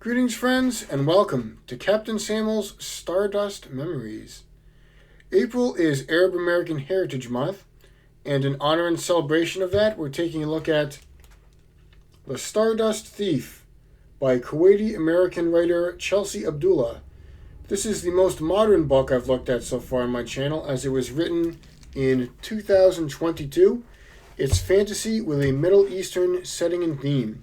Greetings, friends, and welcome to Captain Samuel's Stardust Memories. April is Arab American Heritage Month, and in honor and celebration of that, we're taking a look at The Stardust Thief by Kuwaiti American writer Chelsea Abdullah. This is the most modern book I've looked at so far on my channel, as it was written in 2022. It's fantasy with a Middle Eastern setting and theme.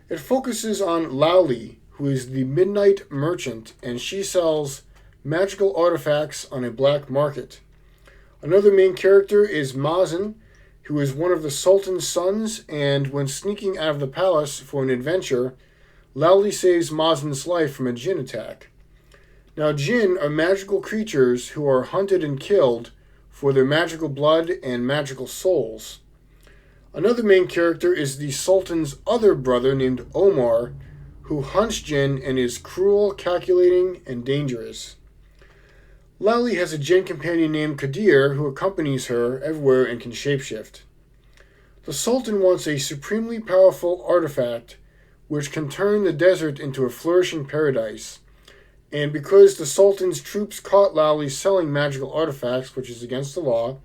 It focuses on Lowly, who is the midnight merchant, and she sells magical artifacts on a black market. Another main character is Mazen, who is one of the Sultan's sons, and when sneaking out of the palace for an adventure, Lowly saves Mazen's life from a jinn attack. Now, jinn are magical creatures who are hunted and killed for their magical blood and magical souls. Another main character is the Sultan's other brother named Omar, who hunts jinn and is cruel, calculating, and dangerous. Lowly has a jinn companion named Kadir who accompanies her everywhere and can shapeshift. The Sultan wants a supremely powerful artifact which can turn the desert into a flourishing paradise. And because the Sultan's troops caught Lowly selling magical artifacts, which is against the law,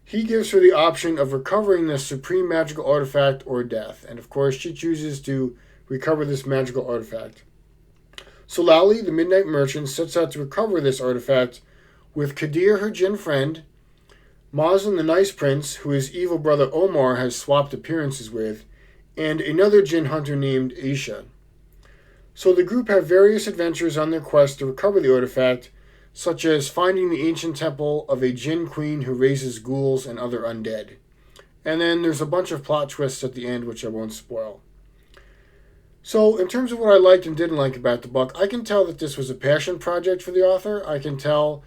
he gives her the option of recovering this supreme magical artifact or death. And of course, she chooses to recover this magical artifact. So Lowly, the Midnight Merchant, sets out to recover this artifact with Kadir, her jinn friend, Mazen, the Nice Prince, who his evil brother Omar has swapped appearances with, and another jinn hunter named Aisha. So the group have various adventures on their quest to recover the artifact, such as finding the ancient temple of a jinn queen who raises ghouls and other undead. And then there's a bunch of plot twists at the end, which I won't spoil. So, in terms of what I liked and didn't like about the book, I can tell that this was a passion project for the author. I can tell,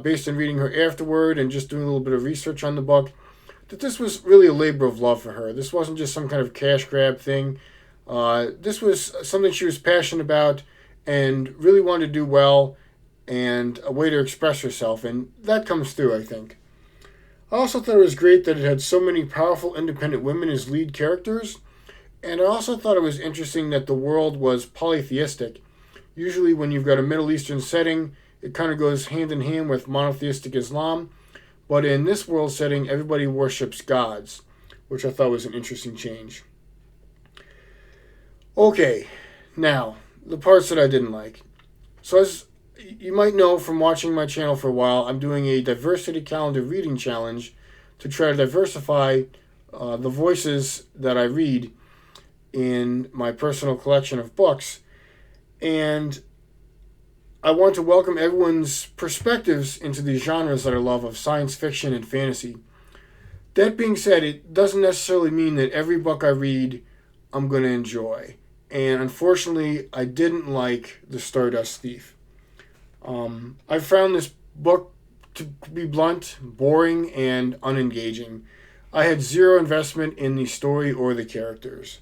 based on reading her afterward and just doing a little bit of research on the book, that this was really a labor of love for her. This wasn't just some kind of cash grab thing. This was something she was passionate about and really wanted to do well, and a way to express herself, and that comes through, I think. I also thought it was great that it had so many powerful independent women as lead characters, and I also thought it was interesting that the world was polytheistic. Usually when you've got a Middle Eastern setting, it kind of goes hand in hand with monotheistic Islam, but in this world setting, everybody worships gods, which I thought was an interesting change. Okay, now, the parts that I didn't like. So as you might know from watching my channel for a while, I'm doing a diversity calendar reading challenge to try to diversify the voices that I read in my personal collection of books. And I want to welcome everyone's perspectives into these genres that I love of science fiction and fantasy. That being said, it doesn't necessarily mean that every book I read I'm going to enjoy. And unfortunately, I didn't like The Stardust Thief. I found this book to be blunt, boring, and unengaging. I had zero investment in the story or the characters.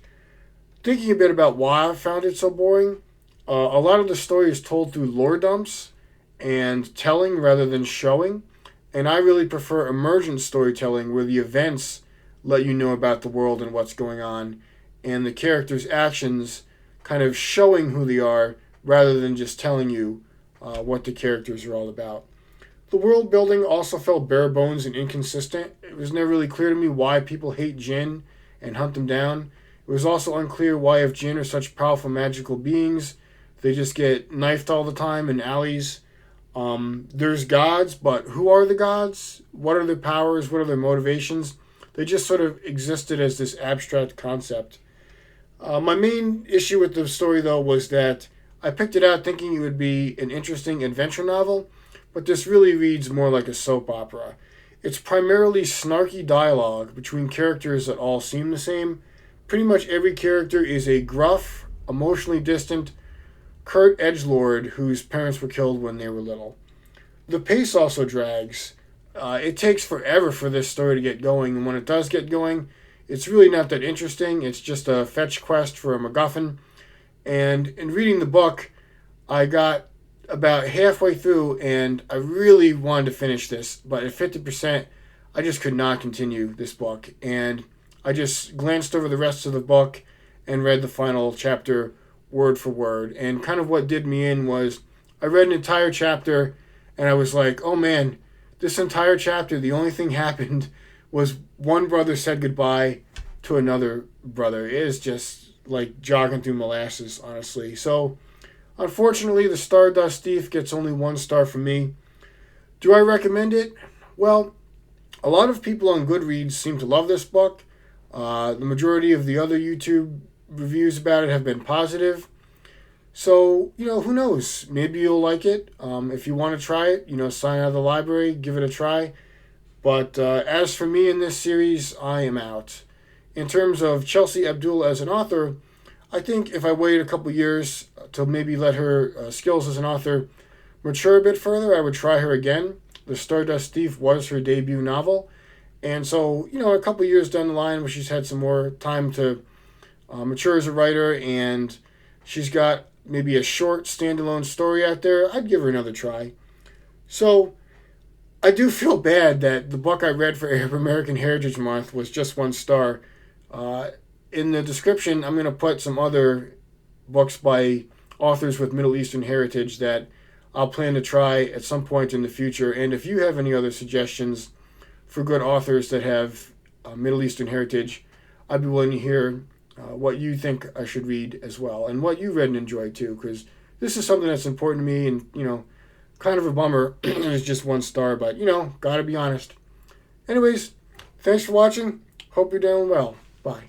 Thinking a bit about why I found it so boring, a lot of the story is told through lore dumps and telling rather than showing, and I really prefer emergent storytelling where the events let you know about the world and what's going on, and the characters' actions kind of showing who they are rather than just telling you what the characters are all about. The world building also felt bare bones and inconsistent. It was never really clear to me why people hate jinn and hunt them down. It was also unclear why, if jinn are such powerful magical beings, they just get knifed all the time in alleys. There's gods, but who are the gods? What are their powers? What are their motivations? They just sort of existed as this abstract concept. My main issue with the story, though, was that I picked it out thinking it would be an interesting adventure novel, but this really reads more like a soap opera. It's primarily snarky dialogue between characters that all seem the same. Pretty much every character is a gruff, emotionally distant, curt edgelord whose parents were killed when they were little. The pace also drags. It takes forever for this story to get going, and when it does get going, it's really not that interesting. It's just a fetch quest for a MacGuffin. And in reading the book, I got about halfway through, and I really wanted to finish this, but at 50%, I just could not continue this book. And I just glanced over the rest of the book and read the final chapter word for word. And kind of what did me in was I read an entire chapter and I was like, oh man, this entire chapter, the only thing happened was one brother said goodbye to another brother. It is just like jogging through molasses, honestly. So, unfortunately, The Stardust Thief gets only 1 star from me. Do I recommend it? Well, a lot of people on Goodreads seem to love this book. The majority of the other YouTube reviews about it have been positive. So, who knows? Maybe you'll like it. If you want to try it, sign out of the library, give it a try. But as for me in this series, I am out. In terms of Chelsea Abdul as an author, I think if I waited a couple years to maybe let her skills as an author mature a bit further, I would try her again. The Stardust Thief was her debut novel. And so, a couple years down the line where she's had some more time to mature as a writer and she's got maybe a short standalone story out there, I'd give her another try. So, I do feel bad that the book I read for Arab American Heritage Month was just 1 star. In the description, I'm going to put some other books by authors with Middle Eastern heritage that I'll plan to try at some point in the future. And if you have any other suggestions for good authors that have Middle Eastern heritage, I'd be willing to hear what you think I should read as well, and what you read and enjoyed too, because this is something that's important to me, and kind of a bummer it was just 1 star, but gotta be honest. Anyways, thanks for watching. Hope you're doing well. Bye.